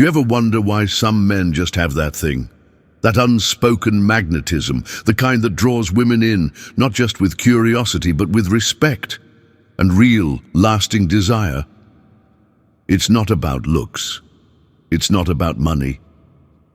You ever wonder why some men just have that thing? That unspoken magnetism, the kind that draws women in, not just with curiosity, but with respect and real, lasting desire. It's not about looks. It's not about money.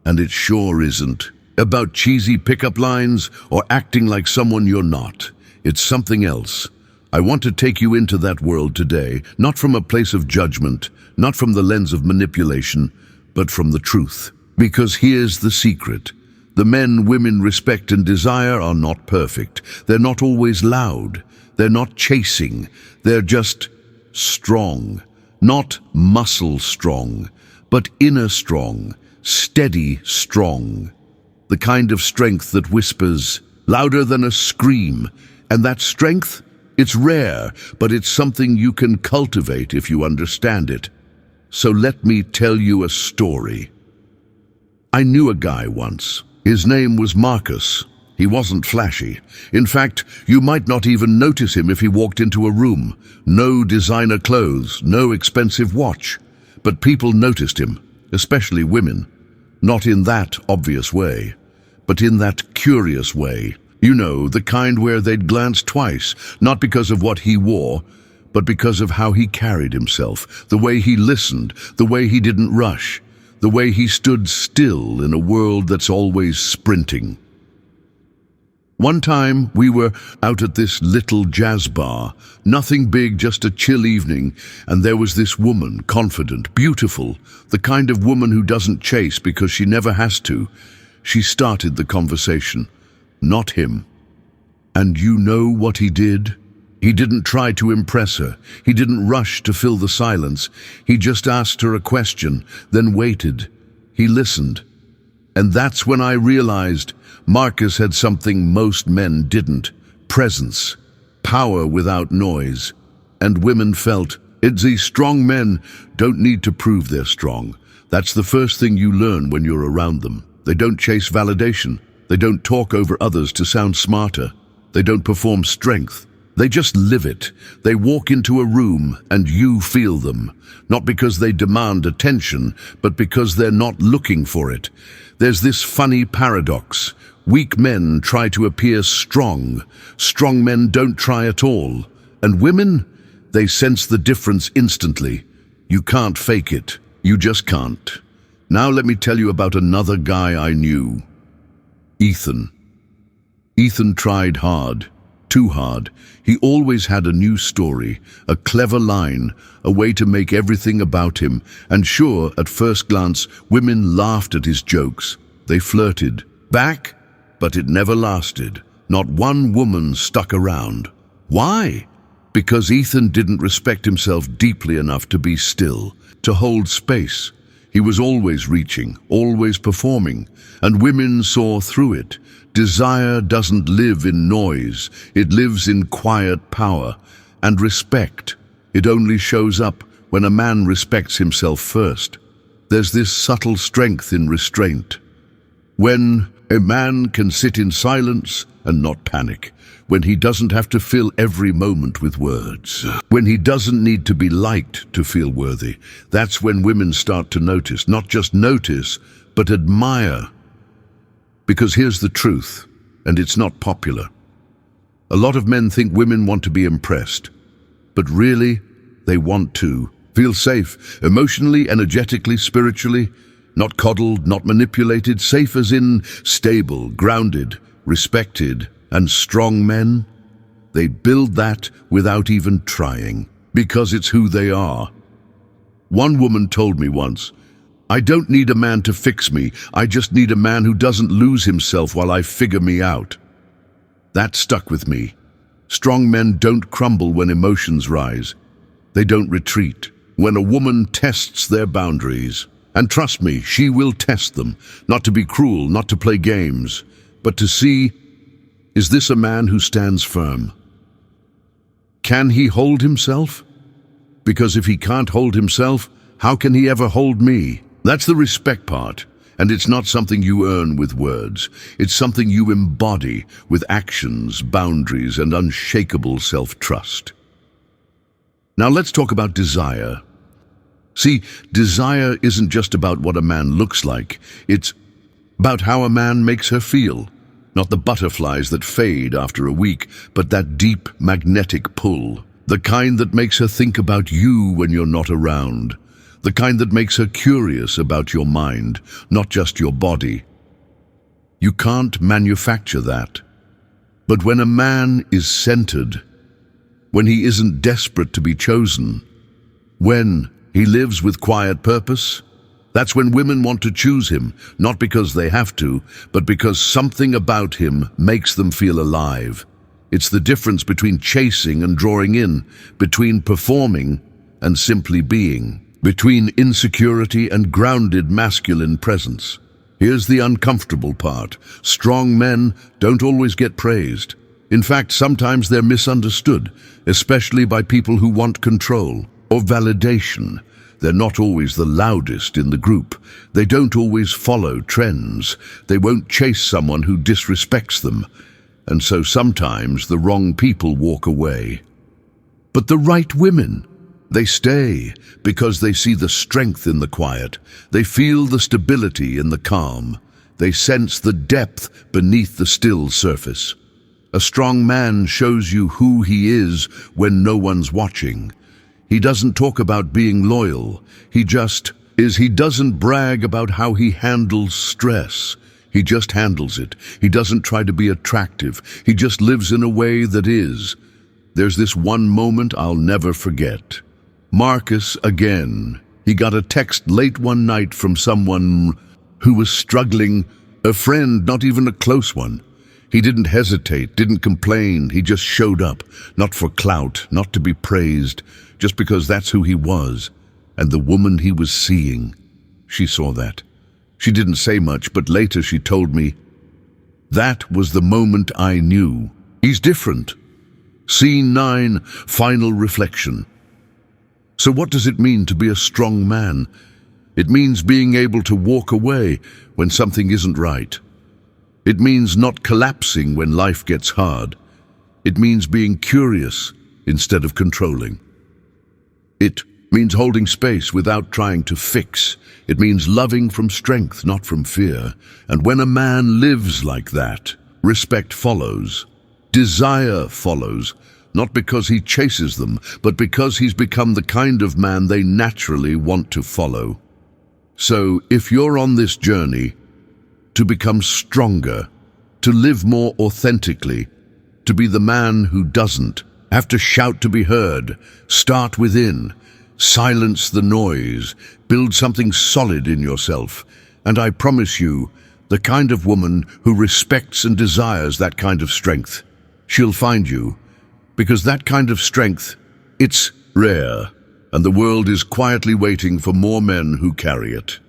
And it sure isn't about cheesy pickup lines or acting like someone you're not. It's something else. I want to take you into that world today, not from a place of judgment, not from the lens of manipulation, but from the truth. Because here's the secret. The men women respect and desire are not perfect. They're not always loud. They're not chasing. They're just strong. Not muscle strong, but inner strong, steady strong. The kind of strength that whispers louder than a scream. And that strength, it's rare, but it's something you can cultivate if you understand it. So let me tell you a story. I knew a guy once. His name was Marcus. He wasn't flashy. In fact, you might not even notice him if he walked into a room. No designer clothes, no expensive watch. But people noticed him, especially women. Not in that obvious way, but in that curious way. You know, the kind where they'd glance twice, not because of what he wore, but because of how he carried himself, the way he listened, the way he didn't rush, the way he stood still in a world that's always sprinting. One time, we were out at this little jazz bar, nothing big, just a chill evening, and there was this woman, confident, beautiful, the kind of woman who doesn't chase because she never has to. She started the conversation, not him. And you know what he did? He didn't try to impress her. He didn't rush to fill the silence. He just asked her a question, then waited. He listened. And that's when I realized Marcus had something most men didn't. Presence. Power without noise. And women felt, these strong men don't need to prove they're strong. That's the first thing you learn when you're around them. They don't chase validation. They don't talk over others to sound smarter. They don't perform strength. They just live it. They walk into a room and you feel them. Not because they demand attention, but because they're not looking for it. There's this funny paradox. Weak men try to appear strong. Strong men don't try at all. And women, they sense the difference instantly. You can't fake it. You just can't. Now let me tell you about another guy I knew. Ethan. Ethan tried hard. Too hard. He always had a new story, a clever line, a way to make everything about him. And sure, at first glance, women laughed at his jokes. They flirted back, but it never lasted. Not one woman stuck around. Why? Because Ethan didn't respect himself deeply enough to be still, to hold space. He was always reaching, always performing, and women saw through it. Desire doesn't live in noise. It lives in quiet power. And respect, it only shows up when a man respects himself first. There's this subtle strength in restraint. When a man can sit in silence and not panic. When he doesn't have to fill every moment with words. When he doesn't need to be liked to feel worthy. That's when women start to notice. Not just notice, but admire. Because here's the truth, and it's not popular. A lot of men think women want to be impressed. But really, they want to feel safe, emotionally, energetically, spiritually. Not coddled, not manipulated, safe as in stable, grounded, respected, and strong men. They build that without even trying, because it's who they are. One woman told me once, I don't need a man to fix me, I just need a man who doesn't lose himself while I figure me out. That stuck with me. Strong men don't crumble when emotions rise. They don't retreat. When a woman tests their boundaries, and trust me, she will test them, not to be cruel, not to play games, but to see, is this a man who stands firm? Can he hold himself? Because if he can't hold himself, how can he ever hold me? That's the respect part, and it's not something you earn with words. It's something you embody with actions, boundaries, and unshakable self-trust. Now let's talk about desire. See, desire isn't just about what a man looks like. It's about how a man makes her feel. Not the butterflies that fade after a week, but that deep magnetic pull. The kind that makes her think about you when you're not around. The kind that makes her curious about your mind, not just your body. You can't manufacture that. But when a man is centered, when he isn't desperate to be chosen, when he lives with quiet purpose, that's when women want to choose him, not because they have to, but because something about him makes them feel alive. It's the difference between chasing and drawing in, between performing and simply being, between insecurity and grounded masculine presence. Here's the uncomfortable part. Strong men don't always get praised. In fact, sometimes they're misunderstood, especially by people who want control or validation. They're not always the loudest in the group. They don't always follow trends. They won't chase someone who disrespects them. And so sometimes the wrong people walk away. But the right women, they stay because they see the strength in the quiet. They feel the stability in the calm. They sense the depth beneath the still surface. A strong man shows you who he is when no one's watching. He doesn't talk about being loyal. He just is. He doesn't brag about how he handles stress. He just handles it. He doesn't try to be attractive. He just lives in a way that is. There's this one moment I'll never forget. Marcus again. He got a text late one night from someone who was struggling, a friend, not even a close one. He didn't hesitate, didn't complain. He just showed up, not for clout, not to be praised, just because that's who he was. And the woman he was seeing, she saw that. She didn't say much, but later she told me, that was the moment I knew. He's different. Scene 9, final reflection. So what does it mean to be a strong man? It means being able to walk away when something isn't right. It means not collapsing when life gets hard. It means being curious instead of controlling. It means holding space without trying to fix. It means loving from strength, not from fear. And when a man lives like that, respect follows. Desire follows. Not because he chases them, but because he's become the kind of man they naturally want to follow. So, if you're on this journey to become stronger, to live more authentically, to be the man who doesn't have to shout to be heard, start within, silence the noise, build something solid in yourself, and I promise you, the kind of woman who respects and desires that kind of strength, she'll find you. Because that kind of strength, it's rare, and the world is quietly waiting for more men who carry it.